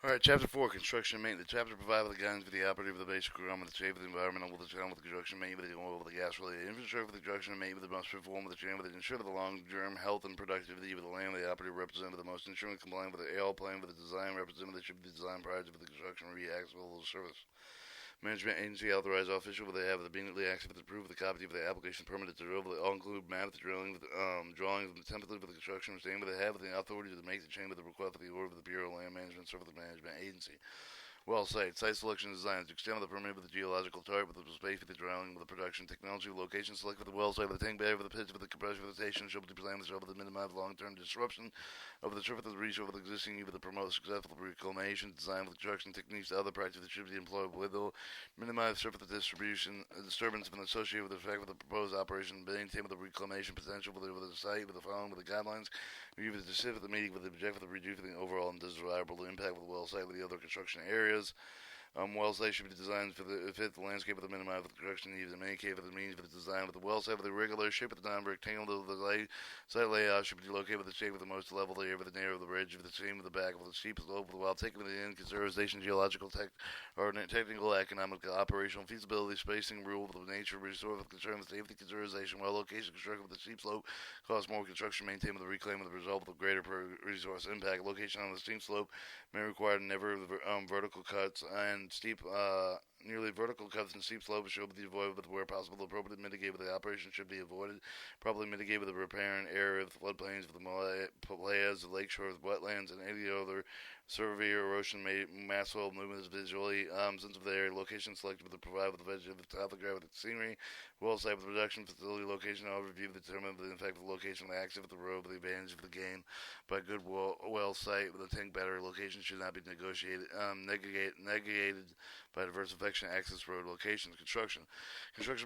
Alright, Chapter 4, Construction and Maintenance. The chapter provides the guidance for the operator of the basic requirement of the shape of the environmental with the channel with the construction maintenance with the oil with the gas related infrastructure for the construction and maintenance must perform with the chain with the ensure the long-term health and productivity of the land with the operator represented the most ensuring compliant with the AL plan with the design represented that should be the design prior to the construction reacts with the service. Management agency authorized official will they have immediately active to approve the copy of the application permit to drill. They all include map the drilling with drawings of the template for the construction. Same with they have the authority to make the chain with the request for the order of the Bureau of Land Management Service Management Agency. Well site selection and design to extend the permit with the geological target with the space for the drilling with the production technology location select for the well site with the tank bed for the pitch for the compressor for the station show the plan the show to minimize long-term disruption of the surface of the reach over the existing with the promote successful reclamation design with construction techniques to other practices that should be employed with the minimize surface distribution disturbance when associated with the effect of the proposed operation maintain with the reclamation potential with the site with the following with the guidelines review the specific the meeting with the objective of reducing the overall undesirable impact of the well site with the other construction areas. Well sites should be designed for the fit the landscape of the minimum of the construction needs. In many cases, the means for the design with the well site with the regular shape of the non-rectangle of the site layout should be located with the shape of the most level the air with the narrow of the ridge of the seam of the back of the steep slope while taking into consideration geological or technical, economic, operational feasibility, spacing, rule of the nature, resource of concern with safety consideration, well location construction with the steep slope costs more construction maintained with the reclaim with the result of greater resource impact. Location on the steep slope may require never vertical cuts and steep, nearly vertical cuts and steep slopes should be avoided with where possible. The appropriate mitigate with the operation should be avoided. Probably mitigate with the repair and area of the floodplains with the Himalayas, the lakeshores, wetlands, and any other severe erosion mass soil movements visually. Since of the area location selected with the provide with the vegetative topographic scenery, well site with the production facility location overview determine the effect of the location of the accident of the road with the advantage of the gain by good well site with a tank battery location should not be negated by diversification access road locations. Construction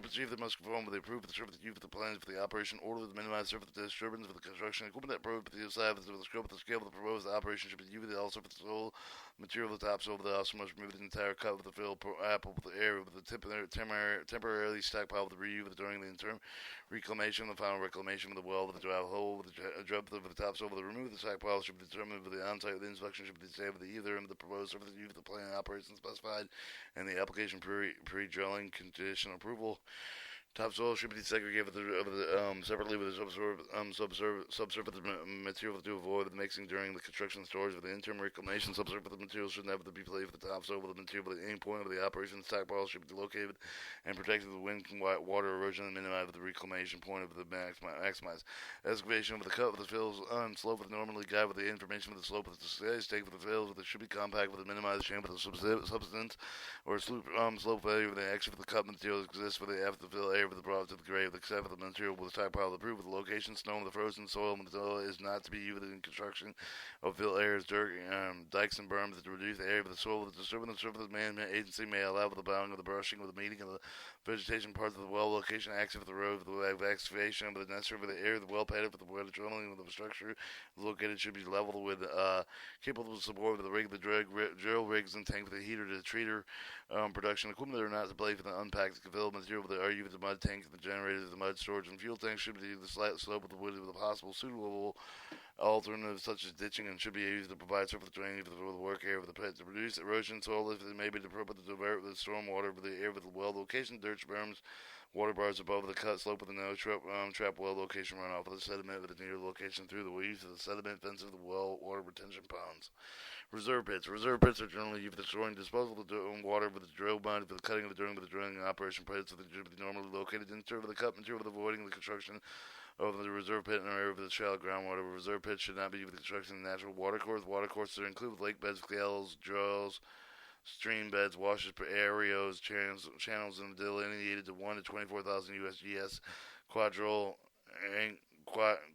procedure that must conform with the approved surface use of the plans for the operation order to minimize surface disturbance for the construction equipment that approved for the side of the scope of the scale of the proposed operation should be used also for the sole material of the top so over the also must remove the entire cut with the fill apple with the air with the temporarily stockpile with the reuse during the interim reclamation, the final reclamation of the well with the drive hole with the drop of the tops over the remove the stockpile should be determined with the on-site with the inspection should be saved with the either of the proposed surface use of the plan operation specified and the application pre-drilling condition approval. Topsoil should be segregated separately with the subsurface material to avoid the mixing during the construction and storage of the interim reclamation. Subsurface material should never be placed with the topsoil with the material at any point of the operation. Stockpile should be located and protected with wind and water erosion and minimize the reclamation point of the maximize. Excavation of the cut with the fills slope with normally guide with the information with the slope of the stake with the fills with it should be compact with the minimized shape with the substance or slope value with the extra for the cut material exists for the after fill area with the brought to the grave, except for the material with the stockpile to prove with the location, snow, and the frozen soil material is not to be used in construction of fill areas, dirt, dikes, and berms to reduce the area of the soil. The disturbing the surface management agency may allow with the bowing of the brushing of the meeting of the vegetation parts of the well location, access of the road, with the excavation of the necessary for the area, the well padded with the water drilling of the structure located should be leveled with capable of support with the rig, the drill rigs, and tank with the heater to the treater production equipment that are not to play for the unpacked fill material with the RU with the mud tank, the generator, the mud storage, and fuel tank should be the slight slope of the wood with a possible suitable alternatives such as ditching and should be used to provide surface drainage for the work area of the pit to reduce erosion soil if it may be appropriate to divert the storm water for the air with the well location, dirt berms, water bars above the cut slope of the no trap well location runoff of the sediment with the near location through the weeds of the sediment fence of the well water retention ponds. Reserve pits. Reserve pits are generally used for the storing and disposal of the water with the drill mud for the cutting of the during the drilling and operation pits that should be normally located in the cut material with avoiding the construction of the reserve pit in an area with the shallow groundwater. Reserve pits should not be used for the construction of natural water courses. Water courses are included with lake beds, canals, draws, stream beds, washes, areas, channels, and delineated to 1 to 24,000 USGS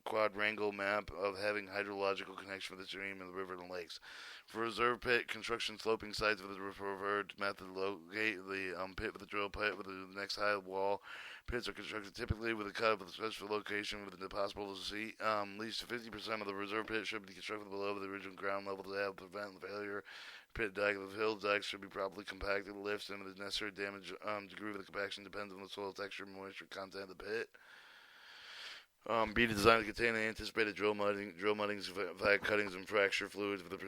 quadrangle map of having hydrological connection with the stream and the river and lakes. For reserve pit construction sloping sites with the preferred method, locate the pit with the drill pit with the next high wall. Pits are constructed typically with a cut of a special location with the possible to see. At least 50% of the reserve pit should be constructed below the original ground level to help prevent the failure. Pit dike of the hill dikes should be properly compacted. Lifts and the necessary damage degree of the compaction depends on the soil texture and moisture content of the pit. Be designed to contain the anticipated drill muddings, cuttings, and fracture fluids with the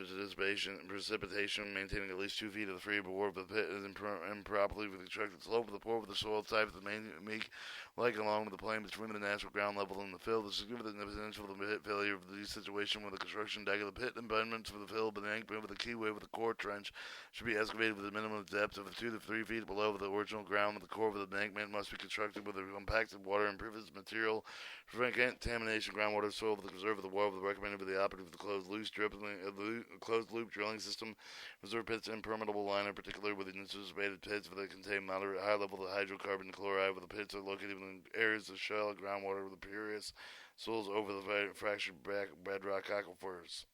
precipitation, maintaining at least 2 feet of the free bore of the pit is improperly with the constructed slope of the pore with the soil type of the main make like along with the plane between the natural ground level and the fill. The significant potential of the pit failure of the situation with the construction deck of the pit embedments for the fill, but the anchorment with the keyway with the core trench should be excavated with a minimum depth of 2 to 3 feet below the original ground. The core of the embankment must be constructed with a compacted water impervious material prevent contamination, groundwater, soil with the reserve of the water. Recommended with the operative of the closed loop drilling system. Reserve pits impermeable liner, particularly with anticipated pits that contain moderate high level of hydrocarbon chloride, where the pits are located in areas of shallow groundwater with the purest soils over the fractured bedrock aquifers.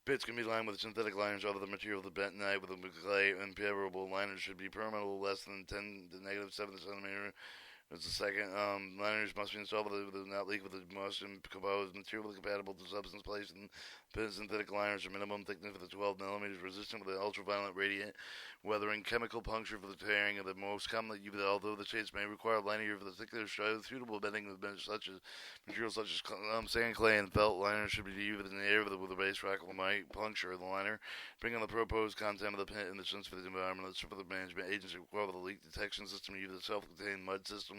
Pits can be lined with synthetic liners of the material of the bentonite with a clay. Impermeable liners should be permeable less than 10 to negative 7 centimeter. As the second, liners must be installed with not leak with the most composed material compatible to substance placed in synthetic liners or minimum thickness of the 12 millimeters, resistant with the ultraviolet radiant weathering, chemical puncture for the tearing of the most commonly used. Although the shades may require linear for the thicker suitable bedding with materials such as sand, clay, and felt. Liners should be used in the air with a base rock might puncture the liner, bringing the proposed content of the pit in the sense for the environment. The management agency require the leak detection system use a self-contained mud system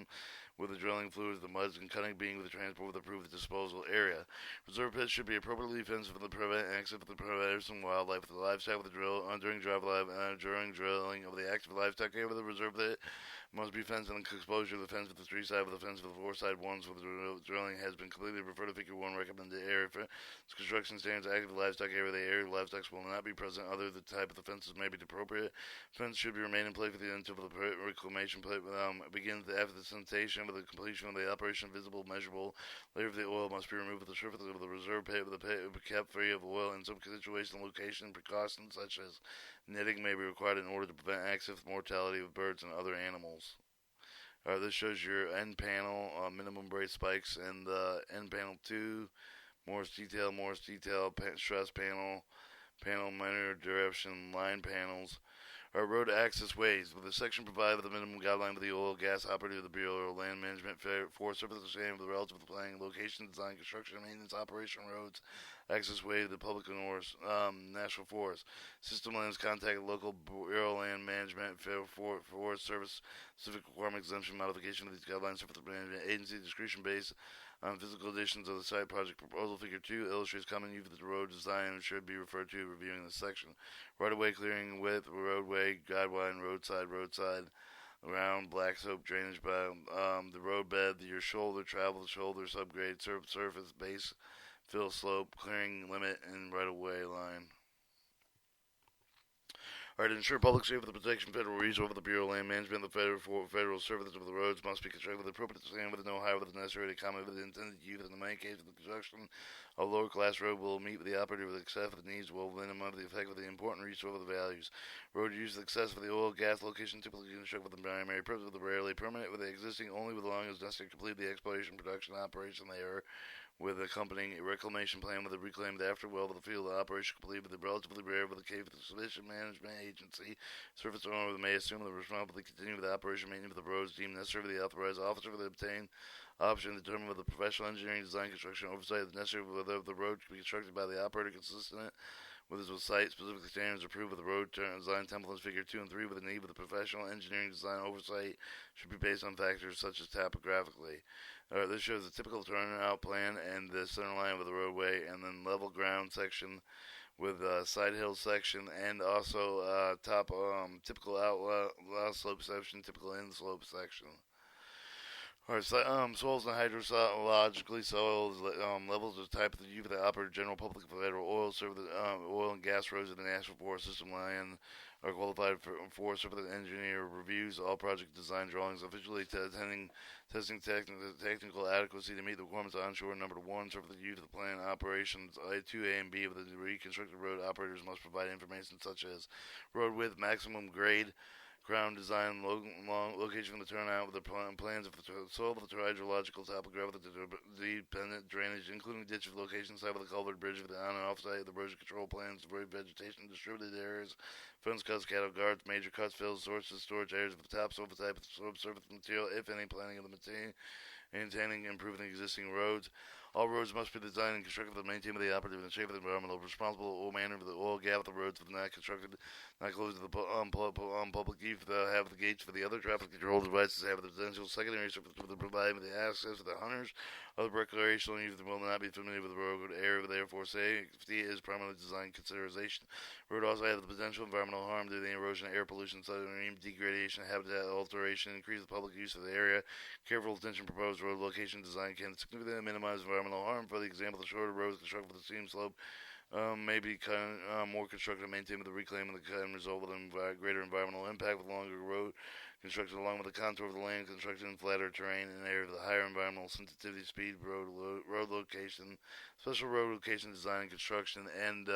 with the drilling fluids, the muds, and cutting being with the transport with approved disposal area. Reserve pits should be appropriately fenced for the prevent access for the predators and wildlife with the livestock with the drill during drive live during drilling of the active livestock area with the reserve pit must be fenced and exposure of the fence with the 3 side with the fence with the 4 side ones with the drilling has been completed. Refer to figure 1 recommended area for construction standards. Active livestock area. The area of livestock will not be present. Other the type of the fences may be appropriate. Fence should be remain in place for the until the reclamation plate begins after the sensation with the completion of the operation. Visible, measurable layer of the oil must be removed with the surface of the reserve pit. With the pit kept free of oil. In some situations, location precautions such as netting may be required in order to prevent accident mortality of birds and other animals. This shows your end panel, minimum brace spikes, and the end panel 2, Morse detail, stress panel, minor direction, line panels. Road access ways. With the section provided with the minimum guideline for the oil gas operator of the Bureau of Land Management for surface understanding of the relative planning, location, design, construction, maintenance, operation roads, access way to the public and national forest. System lands contact local Bureau of Land Management for Forest Service specific requirement exemption modification of these guidelines. Surface management agency discretion based on physical additions of the site project proposal. Figure 2 illustrates common use of the road design and should be referred to reviewing this section. Right-of-way clearing width, roadway, guideline, roadside, around black soap drainage by the roadbed, your shoulder, travel shoulder, subgrade, surface, base, fill slope, clearing limit, and right-of-way line. To ensure public safety, the protection of federal resources of the Bureau of Land Management, the federal service of the roads must be constructed with appropriate stand with no higher with the necessary to accommodate with the intended use. In the main case of the construction of lower class road will meet with the operator with excess of the needs will minimum the effect of the important resource of the values. Road use excess of the oil gas location typically constructed with the primary purpose of the rarely permanent with the existing only with long as necessary to complete the exploration, production, operation they are with accompanying a reclamation plan with a reclaimed after well with the field operation complete with the relatively rare with the cave with the sufficient management agency surface owner may assume the responsibility to continue with the operation maintenance of the roads deemed necessary for the authorized officer for the obtained option to determine whether the professional engineering design construction oversight is necessary whether the road can be constructed by the operator consistent with his site specific standards approved with the road design templates figure 2 and 3 with the need of the professional engineering design oversight should be based on factors such as topographically. This shows a typical turnout plan and the center line with the roadway and then level ground section with side hill section and also typical out slope section, typical in slope section. Soils and hydrologically soils levels of type of the use of the operator general public federal oil service oil and gas roads in the national forest system land are qualified for Forest Service engineer reviews all project design drawings officially testing technical adequacy to meet the requirements onshore. Number 1, surface the use of the plan operations 2A and B of the reconstructed road operators must provide information such as road width, maximum grade, ground design, location of the turnout with the plans of the soil, of the hydrological topographic, the dependent drainage, including ditches, location, site of the culvert, bridge of the on and off site, the erosion control plans, road vegetation, distributed areas, fence cuts, cattle guards, major cuts, fills, sources, storage areas of the topsoil, the type of the subsurface material, if any, planning of the maintaining and improving existing roads. All roads must be designed and constructed for the maintenance of the operative and safe of the environment. Responsible oil manner for the oil gap of the roads for the not constructed, not closed to the public use. Have the gates for the other traffic control devices. Have the potential secondary surface for the providing the access for the hunters. Other recreational users will not be familiar with the road area. Therefore, safety is primarily designed consideration. Road also have the potential environmental harm due to the erosion, air pollution, submarine degradation, habitat alteration, increase the public use of the area. Careful attention proposed road location design can significantly minimize environmental harm. For the example, the shorter roads constructed with the steep slope may be more constructed and maintained with the reclaim and the can result with greater environmental impact with longer road constructed along with the contour of the land constructed in flatter terrain in an area with a higher environmental sensitivity, speed, road location, special road location design and construction, and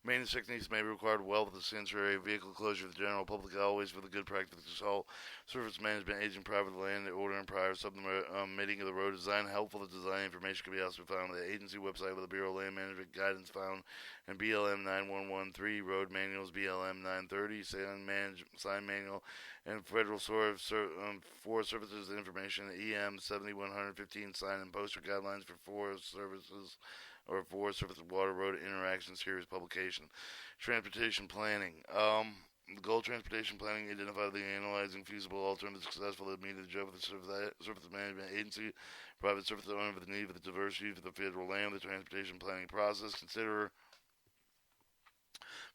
maintenance techniques may be required well with the sensory vehicle closure of the general public, always with a good practice to all surface management agent private land order and prior submitting of the road design. Helpful design information can be also found on the agency website with the Bureau of Land Management guidance found in BLM 9113 road manuals, BLM 930 sign manual, and federal Forest Services information EM 7115 sign and poster guidelines for forest services or Forest Service Water Road Interaction Series publication. Transportation planning. The goal of transportation planning identify the analyzing feasible alternatives successful to meet the job of the Surface Management Agency, private surface owner with the need for the diversity of the federal land, the transportation planning process. Consider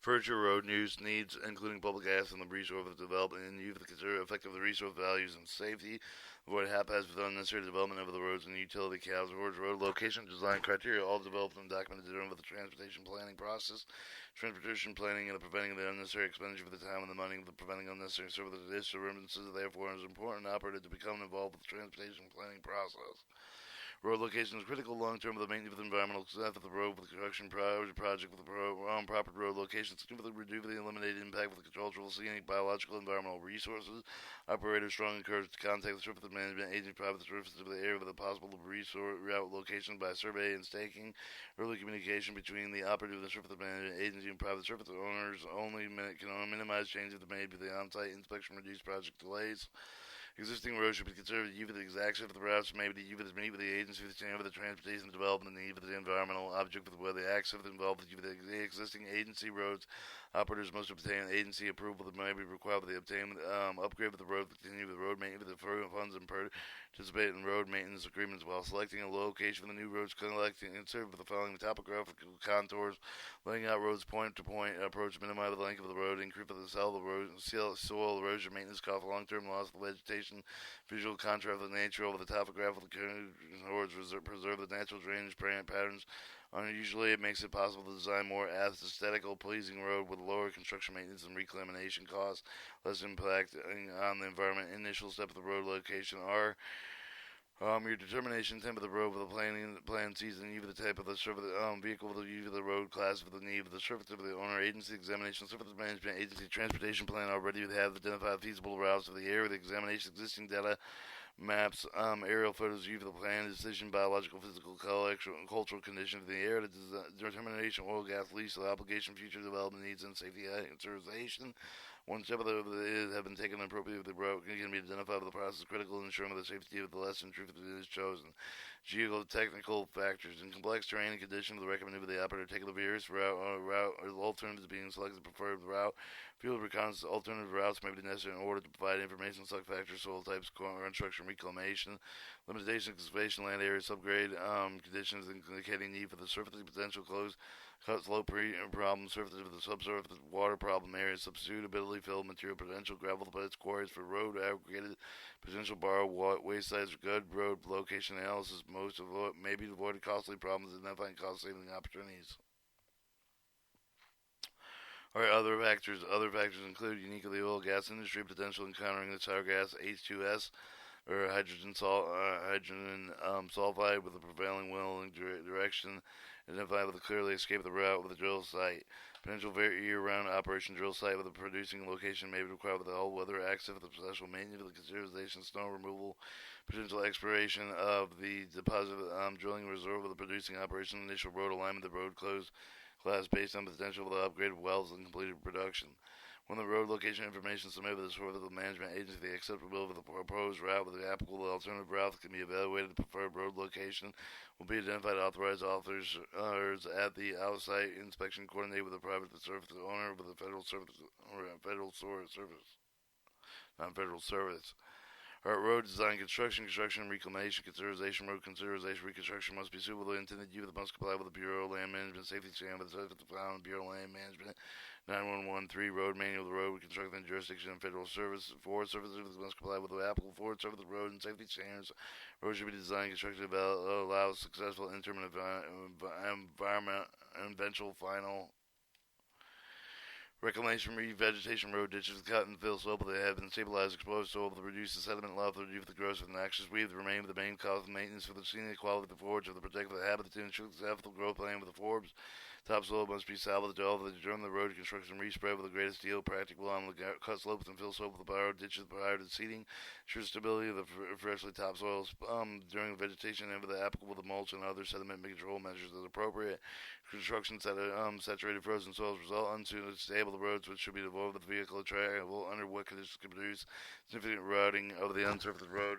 future road use needs, including public access and the resource of development, and you consider effective the resource values and safety. Avoid haphazard unnecessary development of the roads and utility categories. Road location design criteria all developed and documented during the transportation planning process. Transportation planning and the preventing the unnecessary expenditure of the time and the money, the preventing unnecessary service disturbances. Therefore, it is important operator to become involved with the transportation planning process. Road location is critical long-term for the maintenance of the environmental success of the road with the construction project with the proper road location, significantly reduce the eliminated impact of the cultural, scenic, biological, environmental resources. Operators strongly encouraged to contact the surface management agency, private surface of the area with a possible resource route location by survey and staking. Early communication between the operative of the surface management agency and private surface owners can minimize changes made by the on-site inspection, reduce project delays. Existing roads should be considered even the exact shift of the routes, maybe even to meet with the agency for the transportation development, and even the environmental object with where the access involved with the existing agency roads. Operators must obtain agency approval that may be required for the obtainment upgrade of the road, continue with the road maintenance, with the funds and participate in road maintenance agreements while selecting a location for the new roads, collecting and serve for the following topographical contours, laying out roads point to point approach, minimize the length of the road, increase the soil erosion maintenance cost, long-term loss of vegetation, visual contrast of the nature over the topographical corridors, preserve the natural drainage patterns. Unusually, it makes it possible to design more aesthetical, pleasing road with lower construction maintenance and reclamation costs, less impact on the environment. Initial step of the road location are your determination, temp of the road with the plan season, even the type of the surface vehicle, the road class, for the need of the surface of the owner, agency examination, surface management agency, transportation plan already have identified feasible routes of the area, the examination, existing data, maps, aerial photos, view of the plan, decision, biological, physical, cultural conditions of the area, determination, oil, gas, lease, the obligation, future development needs, and safety consideration. One step of the have been taken appropriately with the route can be identified with the process critical in ensuring the safety of the lesson truth that is chosen. Geotechnical factors and complex terrain and conditions of the recommended by the operator taking the various route or alternatives being selected preferred route. Field reconnaissance alternative routes may be necessary in order to provide information on select factors, soil types, construction, reclamation, limitation, excavation, land area, subgrade conditions indicating need for the surface potential closed. Cut slope problem, surface of the subsurface water problem areas, substitutability, fill material, potential gravel pits, quarries for road aggregated, potential borrow waste sites for good road location analysis. Most of what may be avoided costly problems, identifying cost saving opportunities. Alright, other factors include unique of the oil gas industry potential encountering the sour gas H2S or hydrogen sulfide with the prevailing wind direction. Identify with a clearly escape the route with a drill site. Potential year-round operation drill site with a producing location may be required with the all-weather access with the potential maintenance of the consideration snow removal. Potential exploration of the deposit drilling reserve with the producing operation. Initial road alignment, the road closed class based on potential of the upgraded wells and completed production. When the road location information is submitted to the management agency, the acceptability of the proposed route with the applicable alternative route that can be evaluated. The preferred road location will be identified. Authorized authors at the outside inspection coordinate with the private service owner with the federal service or federal service, non-federal service. Road design, construction, reclamation, consideration, road consideration, reconstruction must be suitable intended use. Must comply with the Bureau of Land Management Safety Standards with the following Bureau of Land Management 9113 Road Manual. The road construction jurisdiction and federal service. Forest services must comply with the applicable Forest Service road and safety standards. Roads should be designed and constructed to allow successful interim eventual final reclamation, revegetation, road ditches, cut and fill slope that have been stabilized, exposed soil to reduce the sediment level, to reduce the growth of the noxious weed, to remain with the main cause of maintenance for the scenic quality of the forage, of the protect the habitat, to ensure the successful growth plan with the forbs. Topsoil must be salvaged to all the during the road construction respread with the greatest deal practical on the cut slopes and fill slope with the borrowed ditches prior to seeding. Ensure stability of the freshly topsoil during vegetation and with the applicable the mulch and other sediment control measures as appropriate. Construction saturated frozen soils result unstable roads which should be avoided with vehicle travel under what conditions can produce significant routing of the unsurfaced road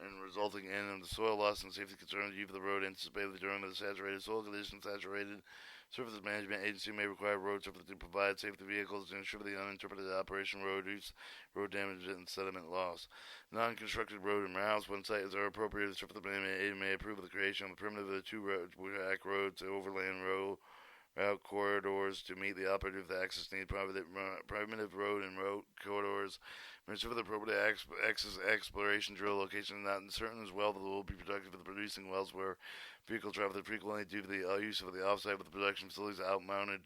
and resulting in the soil loss and safety concerns due to the road anticipated during the saturated soil conditions. Saturated surface management agency may require road surface to provide safety vehicles to ensure the uninterrupted operation road use, road damage, and sediment loss. Non-constructed road and routes when sites are appropriate, the surface management agency may approve of the creation of the primitive of the two roads, overland route corridors to meet the operative access needs. Primitive road and road corridors may serve the appropriate access exploration drill location not certain as well that will be productive for the producing wells where vehicle traffic frequently due to the use of the offsite with the production facilities out-mounted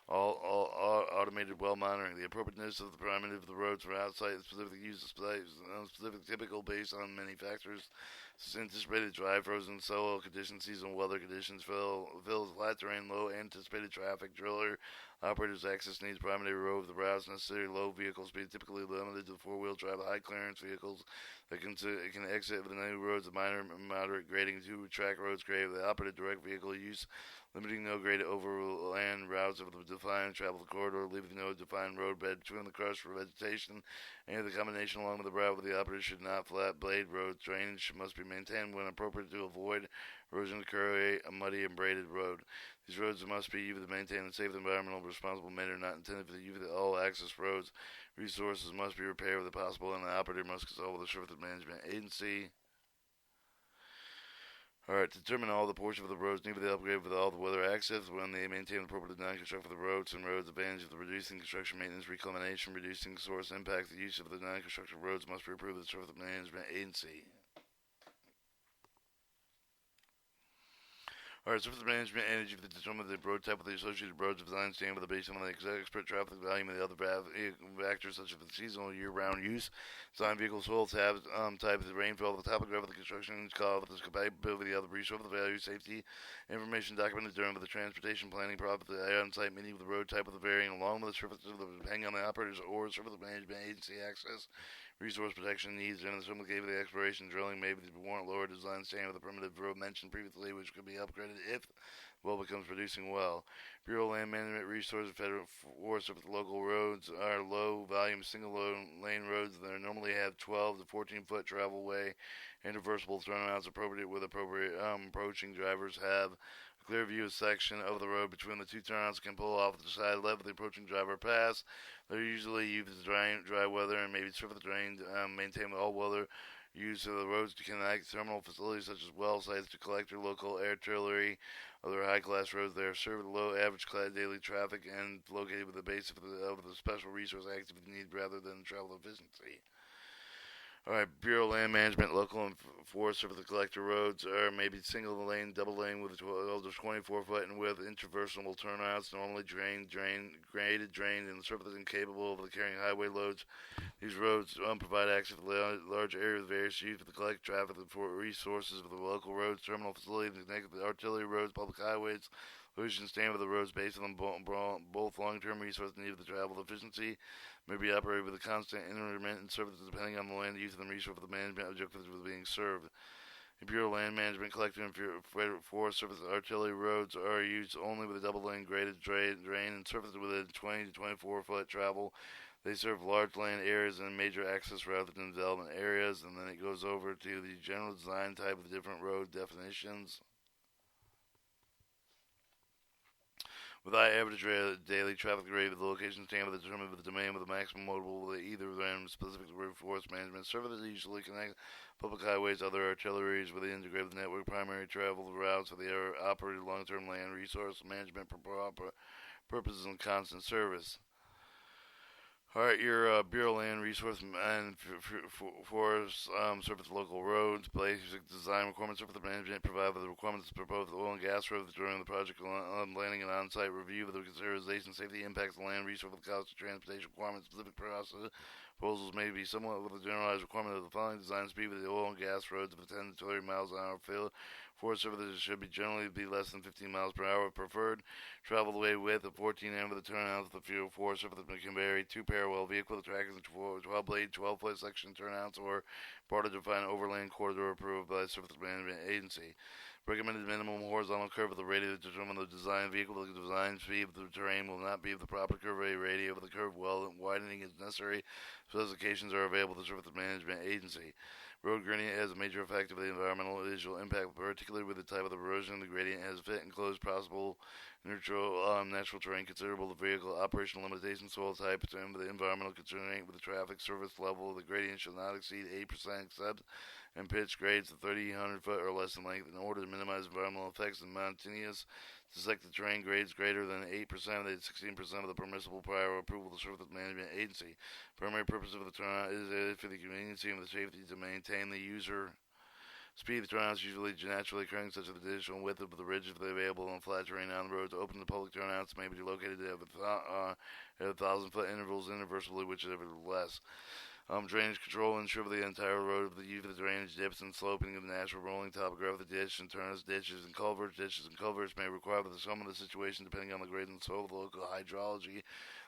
all automated well monitoring. The appropriateness of the primitive of the roads for outside specific use of specific typical based on many factors. Anticipated dry, frozen soil conditions, seasonal weather conditions, fills, flat terrain, low anticipated traffic, driller, operators access needs, primary road of the routes, necessary low vehicle speed, typically limited to four-wheel drive, high clearance vehicles that can exit with the new roads of minor and moderate grading to track roads graded with the operated direct vehicle use, limiting no graded overland routes of the defined travel corridor, leaving no defined road bed between the crust for vegetation, and the combination along with the route with the operator should not flat blade roads. Drainage must be maintained when appropriate to avoid erosion to create a muddy and braided road. These roads must be used to maintain a safe environmental responsible manner not intended for the use of all access roads. Resources must be repaired with the possible and the operator must consult with the surface management agency. Alright, to determine all the portion of the roads need to be upgraded with all the weather access when they maintain appropriate design construction for the roads and roads advantage of the reducing construction maintenance reclamation, reducing source impact. The use of the non-construction roads must be approved with the surface management agency. Alright, surface management energy to determine the road type with the associated roads design stand with the basis on the expert traffic volume and the other factors such as the seasonal year-round use, design vehicle soil type, the rainfall, the topography, the construction call, the compatibility, the other resource, the value, safety, information documented during the transportation planning profit, the on-site meeting with the road type of the varying along with the surface of the depending on the operators or surface management agency access. Resource protection needs and the gave the exploration drilling maybe the warrant lower design standard with the primitive road mentioned previously, which could be upgraded if the well becomes producing well. Bureau of Land Management resources federal forest of the local roads are low volume single lane roads that normally have 12 to 14 foot travel way and reversible turnouts appropriate with appropriate approaching drivers have clear view section of the road between the two turnouts can pull off the side left with the approaching driver pass. They're usually used dry weather and maybe surface drained, maintain all weather use of the roads to connect terminal facilities such as well sites to collector, local artillery, other high-class roads. They are served with low average class daily traffic and located with the base of the special resource activity need rather than travel efficiency. Alright, Bureau of Land Management, local and Forest Service collector roads are maybe single lane, double lane with 12 to 24 foot in width, intraversable turnouts, normally graded, drained, and surface incapable of carrying highway loads. These roads provide access to large areas of various use for the collect traffic for resources of the local roads, terminal facilities, connect the artillery roads, public highways. Solutions stand with the roads based on both long-term resource need of the travel efficiency, may be operated with a constant intermittent services depending on the land use and the resource of the management objectives being served. The Bureau of Land Management collector and Forest Service artillery roads are used only with a double lane graded drain and surface within 20 to 24 foot travel. They serve large land areas and major access rather than development areas. And then it goes over to the general design type of different road definitions. With high average daily traffic rate, the location standard determined with the domain with the maximum modal with either random specific road forest management. Services usually connect public highways, other arteries with the integrated network, primary travel routes for the operated long-term land resource management for proper purposes and constant service. Alright, your Bureau of Land Resource and Forest Service local roads, basic design requirements for the management provide for the requirements to propose the oil and gas roads during the project landing and on-site review of the consideration safety impacts of land resource with cost of transportation requirements. Specific process proposals may be somewhat with the generalized requirement of the following design speed with the oil and gas roads of 10 to 30 miles an hour field. Forest services should be generally be less than 15 miles per hour. Preferred travel the way width of 14 and with the turnouts. The field forest services can vary 2 parallel vehicle trackers and 12 blade 12-foot section turnouts or part of defined overland corridor approved by the Surface Management Agency. Recommended minimum horizontal curve of the radius to determine the design vehicle. The design speed of the terrain will not be of the proper curve radius of the curve well widening is necessary. Specifications are available to the Surface Management Agency. Road gradient has a major effect of the environmental visual impact, particularly with the type of erosion. The gradient has fit and closed possible neutral natural terrain considerable the vehicle operational limitations, soil type, and the environmental constraint with the traffic service level. The gradient should not exceed 8% except in pitch grades of 300 foot or less in length in order to minimize environmental effects and mountainous selected terrain grades greater than 8% of the 16% of the permissible prior approval of the Surface Management Agency. Primary purpose of the turnout is for the convenience and the safety to maintain the user speed. The turnouts usually naturally occurring such as the additional width of the ridge if available on flat terrain on the roads. Open to public turnouts may be located at 1,000-foot intervals inversely, whichever less. Drainage control ensure the entire road of the use of the drainage dips and sloping of the natural rolling topography of the ditch and turns, ditches and culverts. Ditches and culverts may require some of the situation depending on the grade and soil of the local hydrology.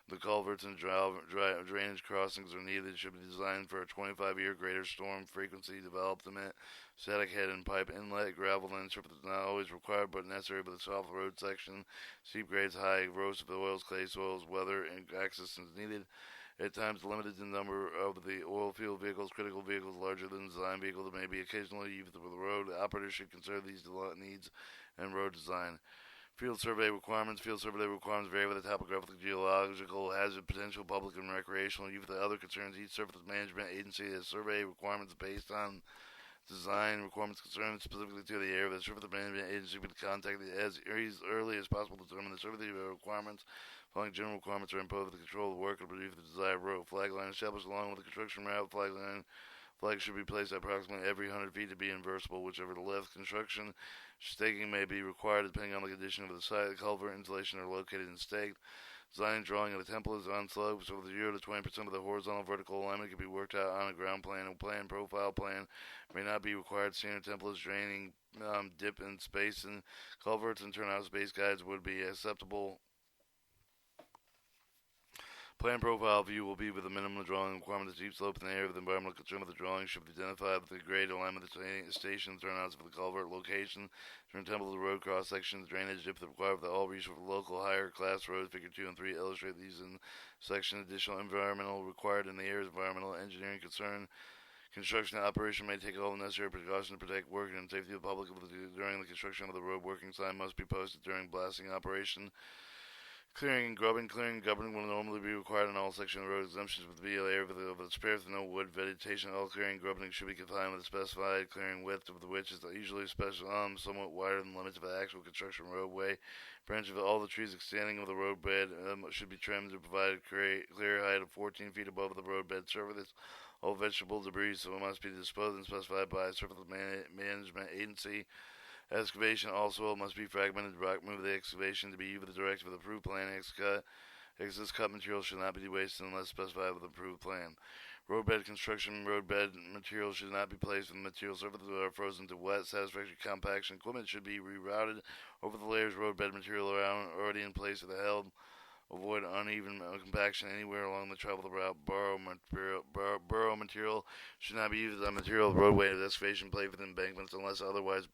The culverts and drainage crossings are needed. Should be designed for a 25-year greater storm frequency development. Static head and pipe inlet. Gravel and surface is not always required but necessary for the soft road section. Steep grades, high erosive oils, clay soils, weather, and access is needed. At times, limited in number of the oil field vehicles, critical vehicles larger than design vehicles that may be occasionally used for the road. The operator should consider these needs and road design. Field survey requirements. Field survey requirements vary with the topographical, geological, hazard, potential, public, and recreational use. The other concerns, each Surface Management Agency has survey requirements based on design requirements concerned specifically to the area. The Surface Management Agency would contact it as early as possible to determine the survey requirements. Following general requirements are imposed with the control of the work and produce the desired road. Flag line established along with the construction route. Flag should be placed at approximately every 100 feet to be inversible, whichever the left. Construction staking may be required depending on the condition of the site. The culvert insulation are located and staked. Design and drawing of the temple is on slopes with 0 to 20% of the horizontal vertical alignment can be worked out on a ground plan. A plan profile plan may not be required. Standard templates draining dip in space and culverts and turnout space guides would be acceptable. Plan profile view will be with the minimum drawing requirement of steep slope in the area of the environmental concern of the drawing should be identified with the grade alignment of the station, turnouts for the culvert location, turn temple of the road cross sections, drainage if required for the all reach local higher class roads. Figure 2 and 3 illustrate these in section. Additional environmental required in the area's environmental engineering concern. Construction and operation may take all the necessary precautions to protect work and safety of the public during the construction of the road. Working sign must be posted during blasting operation. Clearing and grubbing. Clearing and grubbing will normally be required in all sections of the road. Exemptions with the area of the spare with no wood vegetation. All clearing and grubbing should be confined with a specified clearing width of the which is usually somewhat wider than the limits of the actual construction roadway. Branches of all the trees extending of the roadbed should be trimmed to provide a clear height of 14 feet above the roadbed surface. All vegetable debris must be disposed and specified by a Surface Management Agency. Excavation also must be fragmented. Rock move the excavation to be used with the directive of the approved plan. Excess cut material should not be wasted unless specified with the approved plan. Roadbed construction. Roadbed material should not be placed when the material surfaces are frozen to wet. Satisfactory compaction. Equipment should be rerouted over the layers roadbed material around already in place or held Avoid uneven compaction anywhere along the travel route. Burrow material should not be used on material of roadway or excavation paved with embankments unless otherwise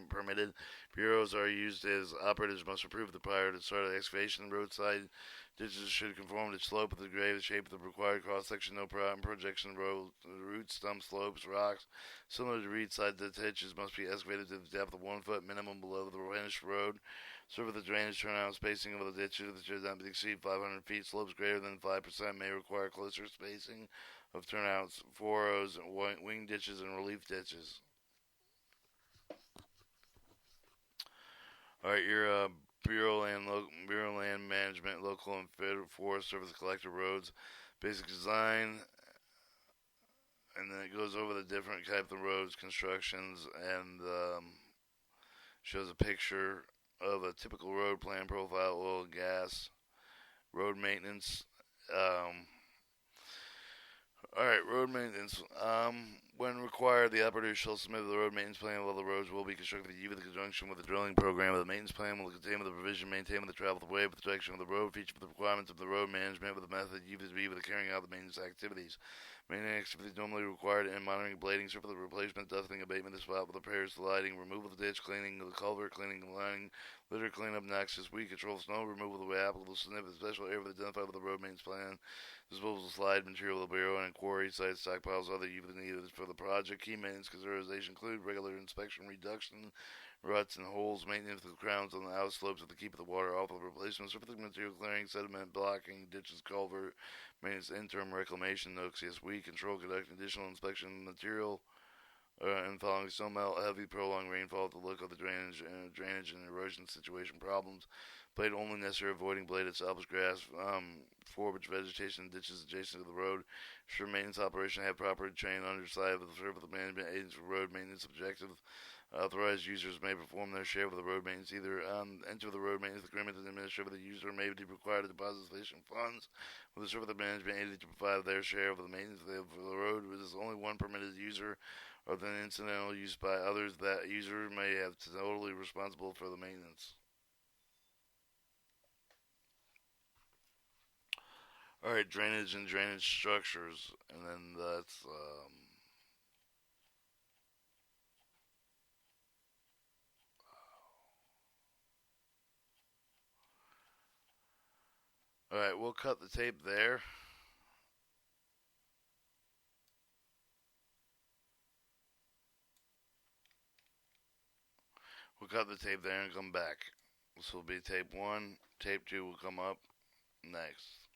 permitted. Burrows are used as operators must approve the prior to start excavation. Roadside ditches should conform to slope of the grade, the shape of the required cross section, no projection, roots, stumps, slopes, rocks. Similar to reed side, the ditches must be excavated to the depth of 1 foot minimum below the finished road. Serve the drainage turnout spacing of the ditches that should not exceed 500 feet. Slopes greater than 5% may require closer spacing of turnouts, furrows, wing ditches, and relief ditches. All right, your Bureau of Land Management, local and federal Forest Service collector roads, basic design, and then it goes over the different types of roads, constructions, and shows a picture of a typical road plan profile, oil, gas, road maintenance. Alright, road maintenance. When required, the operator shall submit the road maintenance plan of all the roads will be constructed in conjunction with the drilling program. The maintenance plan will contain the provision maintain the travel of the way with the direction of the road, feature the requirements of the road management with the method used to be with the carrying out the maintenance activities. Maintenance activities normally required in monitoring, blading, surface replacement, dusting, abatement of spot with repairs, lighting, removal of the ditch, cleaning of the culvert, cleaning the lining, litter cleanup, noxious weed control, snow removal the way applicable, significant special area identified with the road maintenance plan, disposal of slide material of the bureau and quarry sites, stockpiles, other even needed for the project. Key maintenance considerations include regular inspection, reduction, ruts and holes, maintenance of the grounds on the outslopes to keep the water off of replacements, surface material clearing, sediment blocking, ditches, culvert, maintenance, interim reclamation, noxious weed control, conducting additional inspection of material, and following snow melt, heavy prolonged rainfall to look at the drainage and erosion situation problems. Blade only necessary, avoiding bladed salvage grass, forage vegetation, ditches adjacent to the road. Sure maintenance operation have proper trained underside of the surface management agents for road maintenance objectives. Authorized users may perform their share of the road maintenance, either enter the road maintenance agreement and administrator of the user may be required to deposit sufficient funds with the surface management agency to provide their share of the maintenance of the road. There is only one permitted user or then incidental use by others. That user may have totally responsible for the maintenance. Alright, drainage and drainage structures. And then that's, alright, we'll cut the tape there. We'll cut the tape there and come back. This will be tape 1. Tape 2 will come up next.